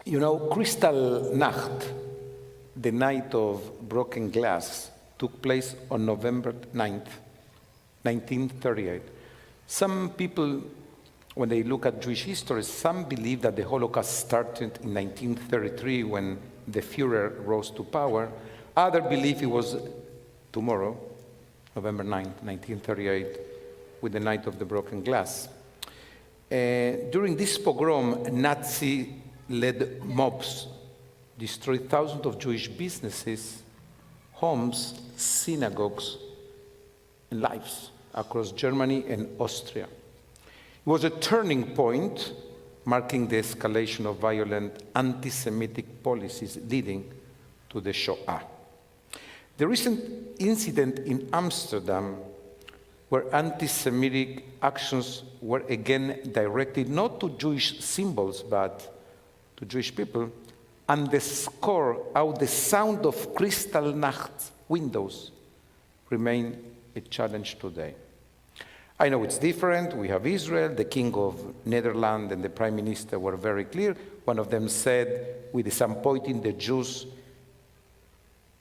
You know, Crystal Nacht, the night of broken glass, took place on November 9th, 1938. Some people, when they look at Jewish history, some believe that the Holocaust started in 1933 when the Führer rose to power. Others believe it was tomorrow, November 9th, 1938, with the night of the broken glass. During this pogrom, Nazi-led mobs destroyed thousands of Jewish businesses, homes, synagogues, and lives across Germany and Austria. It was a turning point, marking the escalation of violent anti-Semitic policies leading to the Shoah. The recent incident in Amsterdam, where anti-Semitic actions were again directed not to Jewish symbols but to Jewish people, underscore how the sound of Kristallnacht windows remain a challenge today. I know it's different. We have Israel, the King of Netherlands and the Prime Minister were very clear. One of them said, we disappointed the Jews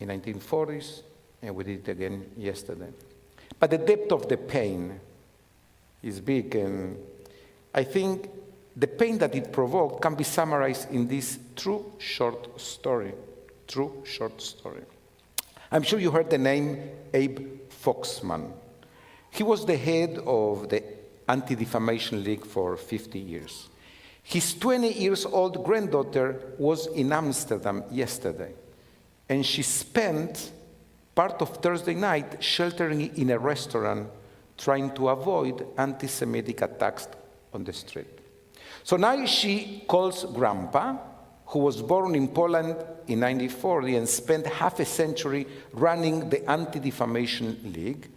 in 1940s, and we did it again yesterday. But the depth of the pain is big, and I think the pain that it provoked can be summarized in this true short story. I'm sure you heard the name Abe Foxman. He was the head of the Anti-Defamation League for 50 years. His 20-year-old granddaughter was in Amsterdam yesterday, and she spent part of Thursday night sheltering in a restaurant, trying to avoid anti-Semitic attacks on the street. So now she calls Grandpa, who was born in Poland in 1940 and spent half a century running the Anti-Defamation League,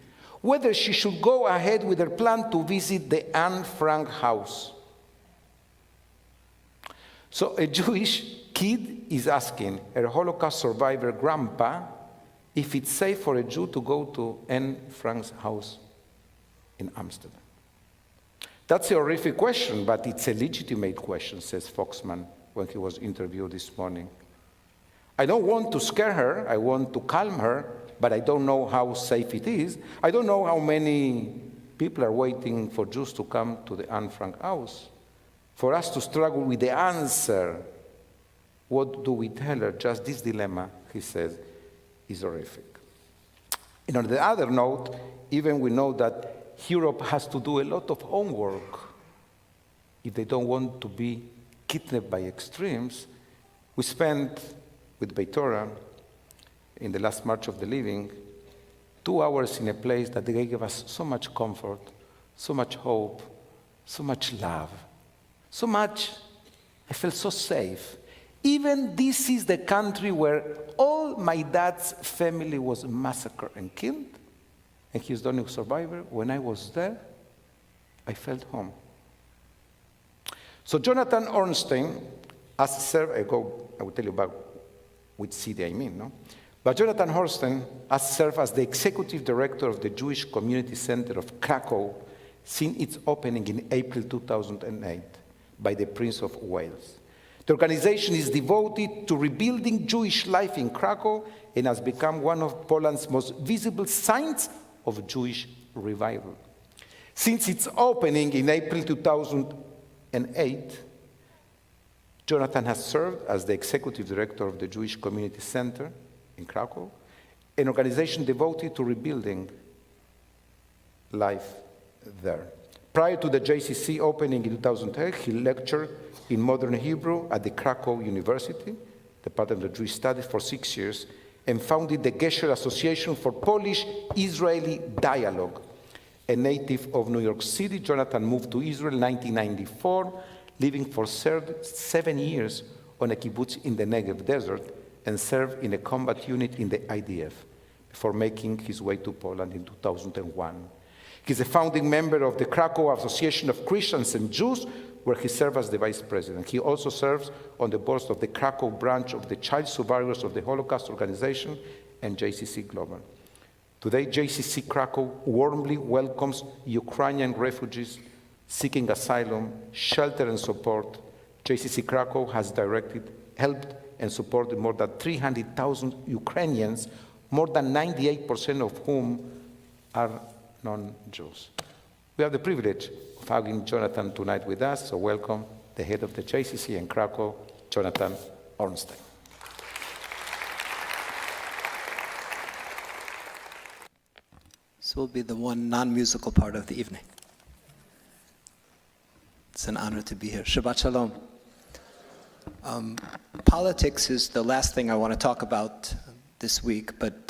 whether she should go ahead with her plan to visit the Anne Frank house. So a Jewish kid is asking her Holocaust survivor grandpa if it's safe for a Jew to go to Anne Frank's house in Amsterdam. That's a horrific question, but it's a legitimate question, says Foxman when he was interviewed this morning. I don't want to scare her, I want to calm her, but I don't know how safe it is. I don't know how many people are waiting for Jews to come to the Anne Frank house. For us to struggle with the answer, what do we tell her? Just this dilemma, he says, is horrific. And on the other note, even we know that Europe has to do a lot of homework if they don't want to be kidnapped by extremes. We spent with Beth Torah in the last March of the Living 2 hours in a place that they gave us so much comfort, so much hope, so much love, so much, I felt so safe. Even this is the country where all my dad's family was massacred and killed, and he's the only survivor. When I was there, I felt home. So Jonathan Ornstein has served, I will tell you about which city I mean, no? But Jonathan Ornstein has served as the executive director of the Jewish Community Center of Krakow since its opening in April 2008 by the Prince of Wales. The organization is devoted to rebuilding Jewish life in Krakow and has become one of Poland's most visible signs of Jewish revival. Since its opening in April 2008, Jonathan has served as the executive director of the Jewish Community Center in Krakow, an organization devoted to rebuilding life there. Prior to the JCC opening in 2008, he lectured in modern Hebrew at the Krakow University, Department of Jewish Studies, for 6 years, and founded the Gesher Association for Polish-Israeli Dialogue. A native of New York City, Jonathan moved to Israel in 1994, living for 7 years on a kibbutz in the Negev desert, and served in a combat unit in the IDF before making his way to Poland in 2001. He's a founding member of the Krakow Association of Christians and Jews, where he served as the vice president. He also serves on the boards of the Krakow branch of the Child Survivors of the Holocaust Organization and JCC Global. Today, JCC Krakow warmly welcomes Ukrainian refugees seeking asylum, shelter, and support. JCC Krakow has helped and supported more than 300,000 Ukrainians, more than 98% of whom are non-Jews. We have the privilege of having Jonathan tonight with us, so welcome the head of the JCC in Krakow, Jonathan Ornstein. This will be the one non-musical part of the evening. It's an honor to be here. Shabbat Shalom. Politics is the last thing I want to talk about this week, but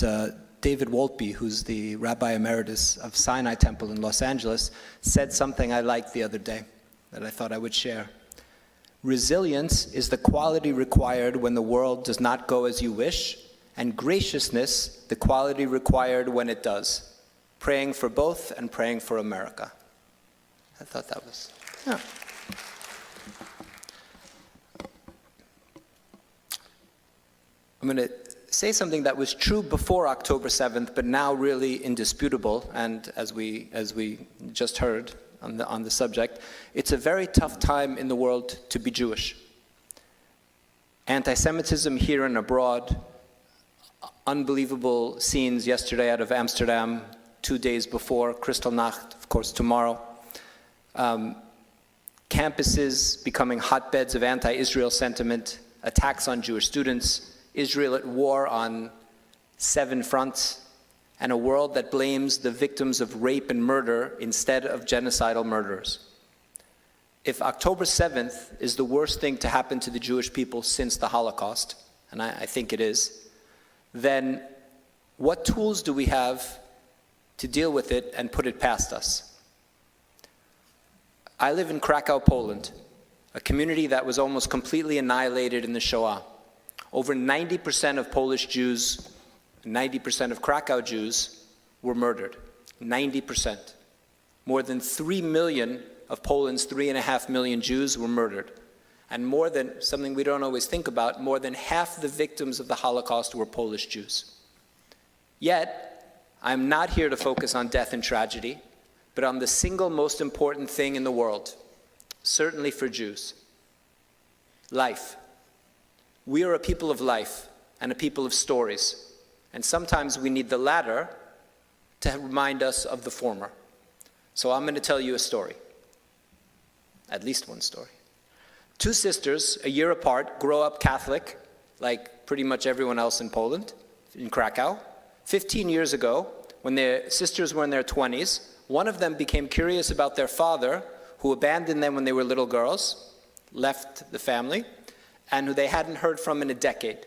David Wolpe, who's the Rabbi Emeritus of Sinai Temple in Los Angeles, said something I liked the other day that I thought I would share. Resilience is the quality required when the world does not go as you wish, and graciousness, the quality required when it does. Praying for both and praying for America. I thought that was, yeah. I'm going to say something that was true before October 7th, but now really indisputable, and as we just heard on the subject, it's a very tough time in the world to be Jewish. Anti-Semitism here and abroad, unbelievable scenes yesterday out of Amsterdam, 2 days before, Kristallnacht, of course, tomorrow. Campuses becoming hotbeds of anti-Israel sentiment, attacks on Jewish students, Israel at war on 7 fronts, and a world that blames the victims of rape and murder instead of genocidal murderers. If October 7th is the worst thing to happen to the Jewish people since the Holocaust, and I think it is, then what tools do we have to deal with it and put it past us? I live in Krakow, Poland, a community that was almost completely annihilated in the Shoah. Over 90% of Polish Jews, 90% of Krakow Jews were murdered. 90%. More than 3 million of Poland's 3.5 million Jews were murdered. And more than, something we don't always think about, more than half the victims of the Holocaust were Polish Jews. Yet, I'm not here to focus on death and tragedy, but on the single most important thing in the world, certainly for Jews: life. We are a people of life and a people of stories, and sometimes we need the latter to remind us of the former. So I'm going to tell you a story, at least one story. 2 sisters, a year apart, grow up Catholic, like pretty much everyone else in Poland, in Krakow. 15 years ago, when their sisters were in their 20s, one of them became curious about their father, who abandoned them when they were little girls, left the family, and who they hadn't heard from in a decade.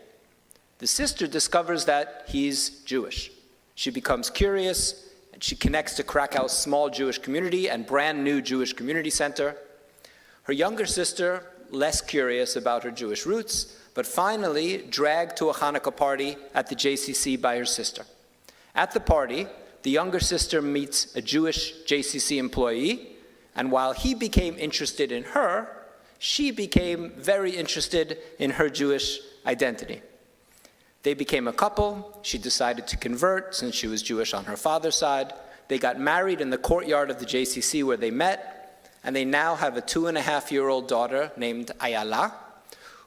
The sister discovers that he's Jewish. She becomes curious, and she connects to Krakow's small Jewish community and brand new Jewish community center. Her younger sister, less curious about her Jewish roots, but finally dragged to a Hanukkah party at the JCC by her sister. At the party, the younger sister meets a Jewish JCC employee, and while he became interested in her, she became very interested in her Jewish identity. They became a couple. She decided to convert since she was Jewish on her father's side. They got married in the courtyard of the JCC where they met, and they now have a 2.5-year-old daughter named Ayala,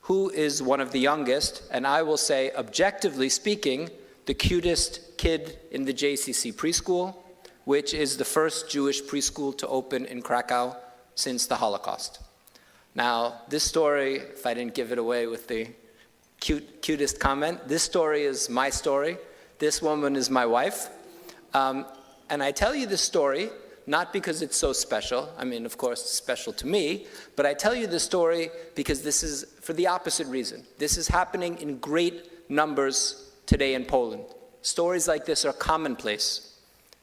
who is one of the youngest, and I will say, objectively speaking, the cutest kid in the JCC preschool, which is the first Jewish preschool to open in Krakow since the Holocaust. Now, this story, if I didn't give it away with the cutest comment, this story is my story. This woman is my wife. And I tell you this story not because it's so special. I mean, of course, it's special to me, but I tell you this story because this is for the opposite reason. This is happening in great numbers today in Poland. Stories like this are commonplace.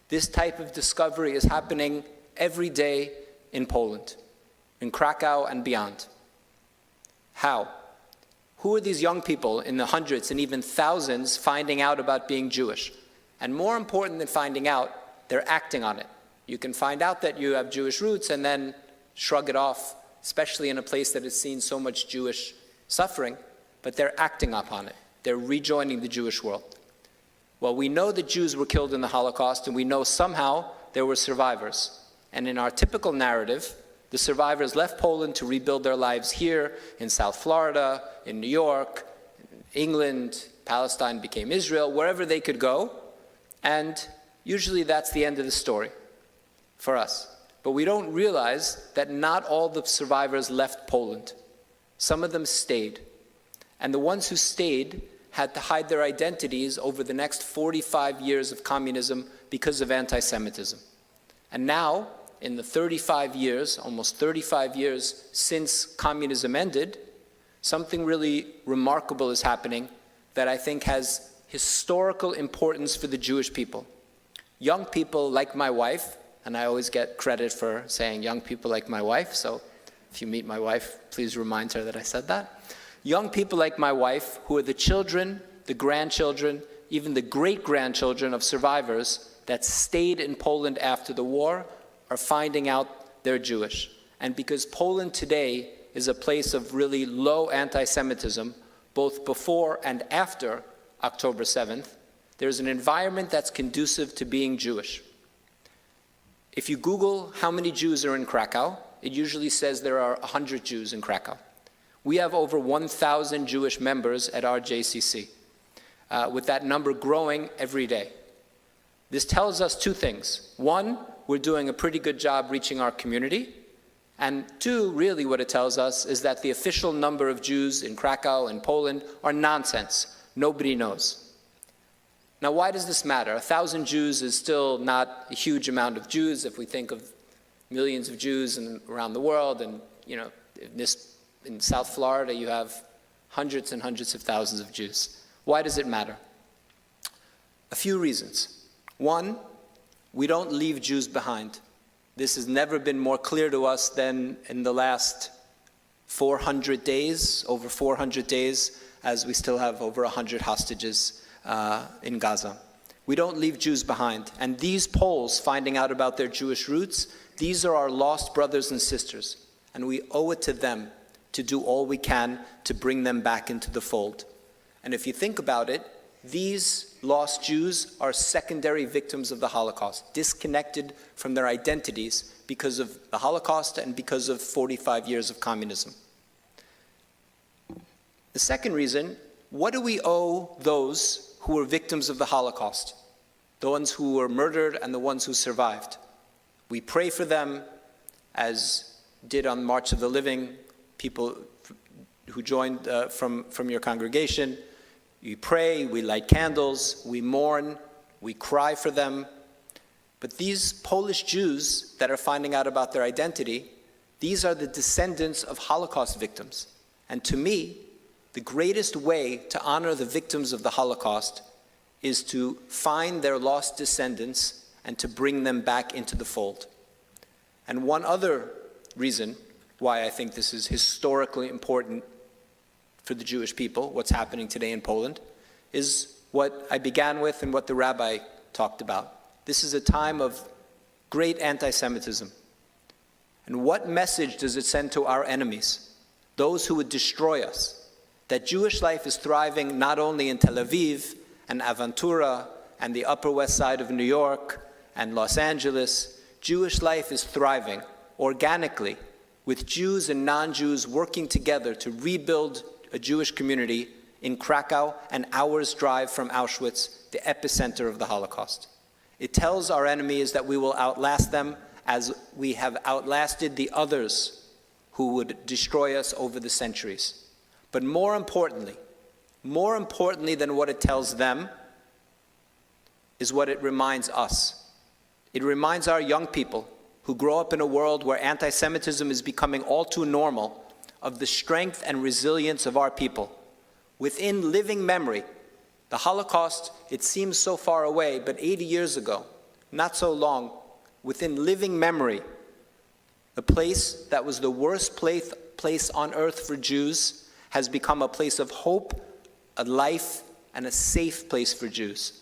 This type of discovery is happening every day in Poland, in Krakow and beyond. How? Who are these young people in the hundreds and even thousands finding out about being Jewish? And more important than finding out, they're acting on it. You can find out that you have Jewish roots and then shrug it off, especially in a place that has seen so much Jewish suffering, but they're acting upon it. They're rejoining the Jewish world. Well, we know that Jews were killed in the Holocaust, and we know somehow there were survivors. And in our typical narrative, The survivors left Poland to rebuild their lives here in South Florida, in New York, England, Palestine became Israel, wherever they could go. And usually that's the end of the story for us. But we don't realize that not all the survivors left Poland. Some of them stayed. And the ones who stayed had to hide their identities over the next 45 years of communism because of anti-Semitism. And now, in the 35 years, almost 35 years since communism ended, something really remarkable is happening that I think has historical importance for the Jewish people. Young people like my wife, and I always get credit for saying young people like my wife, so if you meet my wife, please remind her that I said that. Young people like my wife, who are the children, the grandchildren, even the great-grandchildren of survivors that stayed in Poland after the war, are finding out they're Jewish. And because Poland today is a place of really low anti-Semitism, both before and after October 7th, there's an environment that's conducive to being Jewish. If you Google how many Jews are in Krakow, it usually says there are 100 Jews in Krakow. We have over 1,000 Jewish members at our JCC, with that number growing every day. This tells us two things. One, we're doing a pretty good job reaching our community. And two, really what it tells us is that the official number of Jews in Krakow and Poland are nonsense. Nobody knows. Now, why does this matter? 1,000 Jews is still not a huge amount of Jews if we think of millions of Jews around the world. And, you know, in South Florida, you have hundreds and hundreds of thousands of Jews. Why does it matter? A few reasons. One, we don't leave Jews behind. This has never been more clear to us than in the last 400 days, over 400 days, as we still have over 100 hostages in Gaza. We don't leave Jews behind. And these Poles finding out about their Jewish roots, these are our lost brothers and sisters. And we owe it to them to do all we can to bring them back into the fold. And if you think about it, these lost Jews are secondary victims of the Holocaust, disconnected from their identities because of the Holocaust and because of 45 years of communism. The second reason, what do we owe those who were victims of the Holocaust? The ones who were murdered and the ones who survived. We pray for them, as did on March of the Living, people who joined from your congregation. We pray, we light candles, we mourn, we cry for them. But these Polish Jews that are finding out about their identity, these are the descendants of Holocaust victims. And to me, the greatest way to honor the victims of the Holocaust is to find their lost descendants and to bring them back into the fold. And one other reason why I think this is historically important for the Jewish people, what's happening today in Poland, is what I began with and what the rabbi talked about. This is a time of great anti-Semitism. And what message does it send to our enemies, those who would destroy us, that Jewish life is thriving not only in Tel Aviv and Aventura and the Upper West Side of New York and Los Angeles. Jewish life is thriving organically with Jews and non-Jews working together to rebuild a Jewish community in Krakow, an hour's drive from Auschwitz, the epicenter of the Holocaust. It tells our enemies that we will outlast them as we have outlasted the others who would destroy us over the centuries. But more importantly than what it tells them, is what it reminds us. It reminds our young people who grow up in a world where anti-Semitism is becoming all too normal of the strength and resilience of our people. Within living memory, the Holocaust, it seems so far away, but 80 years ago, not so long, within living memory, the place that was the worst place on earth for Jews has become a place of hope, a life, and a safe place for Jews.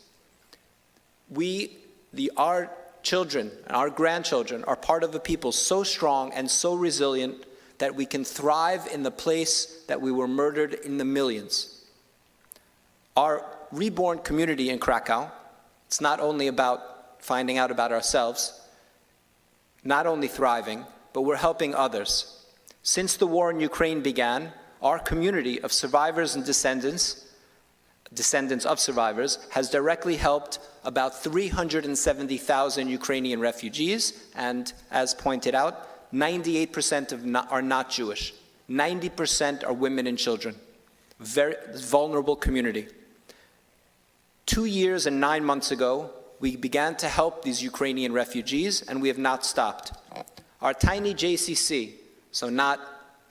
Our children and our grandchildren are part of a people so strong and so resilient that we can thrive in the place that we were murdered in the millions. Our reborn community in Krakow, it's not only about finding out about ourselves, not only thriving, but we're helping others. Since the war in Ukraine began, our community of survivors and descendants of survivors, has directly helped about 370,000 Ukrainian refugees, and as pointed out, 98% are not Jewish. 90% are women and children. Very vulnerable community. 2 years and 9 months ago, we began to help these Ukrainian refugees, and we have not stopped. Our tiny JCC, so not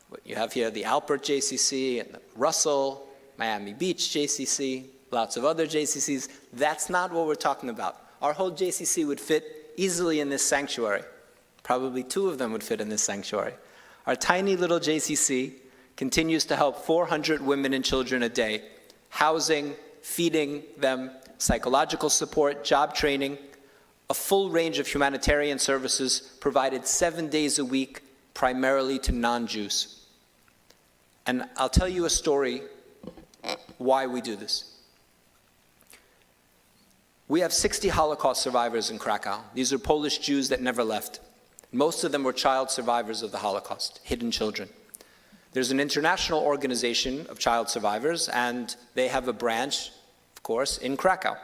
what you have here, the Alpert JCC and the Russell, Miami Beach JCC, lots of other JCCs, that's not what we're talking about. Our whole JCC would fit easily in this sanctuary. Probably 2 of them would fit in this sanctuary. Our tiny little JCC continues to help 400 women and children a day, housing, feeding them, psychological support, job training, a full range of humanitarian services provided 7 days a week, primarily to non-Jews. And I'll tell you a story why we do this. We have 60 Holocaust survivors in Krakow. These are Polish Jews that never left. Most of them were child survivors of the Holocaust, hidden children. There's an international organization of child survivors, and they have a branch, of course, in Krakow.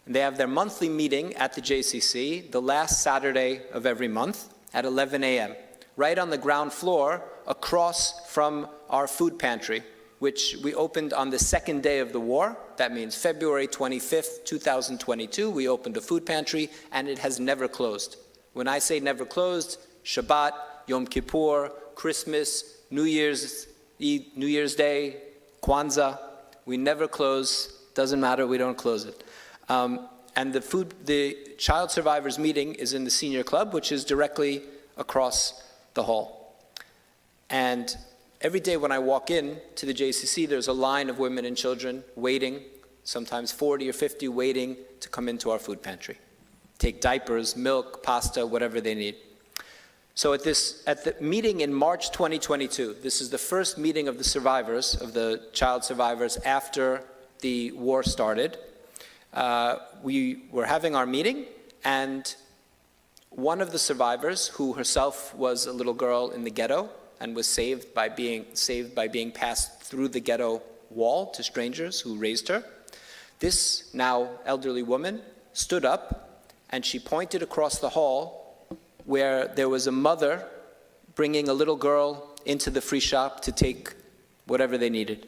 And they have their monthly meeting at the JCC, the last Saturday of every month at 11 a.m., right on the ground floor across from our food pantry, which we opened on the 2nd day of the war. That means February 25th, 2022, we opened a food pantry, and it has never closed. When I say never closed, Shabbat, Yom Kippur, Christmas, New Year's Day, Kwanzaa, we never close. Doesn't matter, we don't close it. And the child survivors meeting is in the senior club, which is directly across the hall. And every day when I walk in to the JCC, there's a line of women and children waiting, sometimes 40 or 50 waiting to come into our food pantry. Take diapers, milk, pasta, whatever they need. So at the meeting in March 2022, this is the first meeting of the survivors, of the child survivors after the war started. We were having our meeting, and one of the survivors, who herself was a little girl in the ghetto and was saved by being passed through the ghetto wall to strangers who raised her, this now elderly woman stood up and she pointed across the hall where there was a mother bringing a little girl into the free shop to take whatever they needed.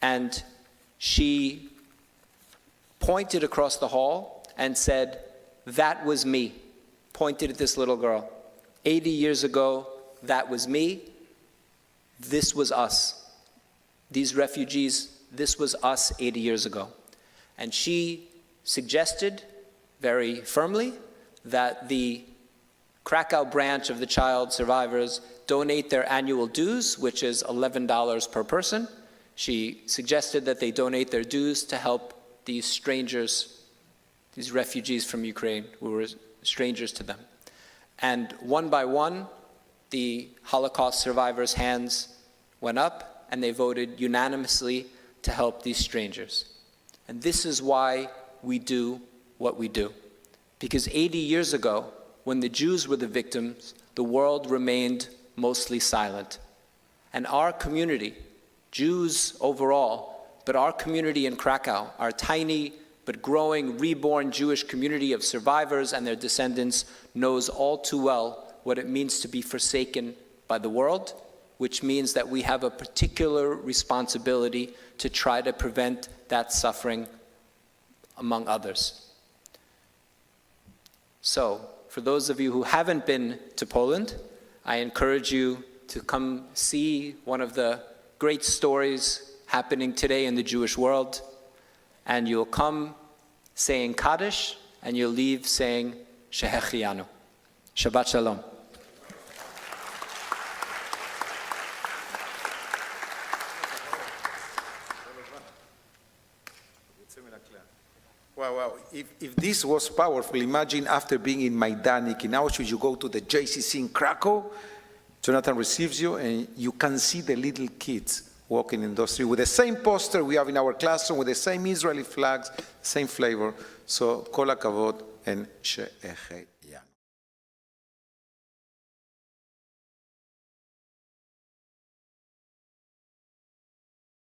And she pointed across the hall and said, "That was me," pointed at this little girl. 80 years ago, that was me. This was us. These refugees, this was us 80 years ago. And she suggested very firmly that the Krakow branch of the child survivors donate their annual dues, which is $11 per person. She suggested that they donate their dues to help these strangers, these refugees from Ukraine who were strangers to them. And one by one, the Holocaust survivors' hands went up and they voted unanimously to help these strangers. And this is why we do what we do. Because 80 years ago, when the Jews were the victims, the world remained mostly silent. And our community, Jews overall, but our community in Krakow, our tiny but growing, reborn Jewish community of survivors and their descendants, knows all too well what it means to be forsaken by the world, which means that we have a particular responsibility to try to prevent that suffering, among others. So, for those of you who haven't been to Poland, I encourage you to come see one of the great stories happening today in the Jewish world, and you'll come saying Kaddish, and you'll leave saying Shehechianu. Shabbat Shalom. Wow. If this was powerful, imagine after being in Majdanek, in Auschwitz, you go to the JCC in Krakow, Jonathan receives you, and you can see the little kids walking in those streets with the same poster we have in our classroom, with the same Israeli flags, same flavor. So, kol hakavod and she'echet.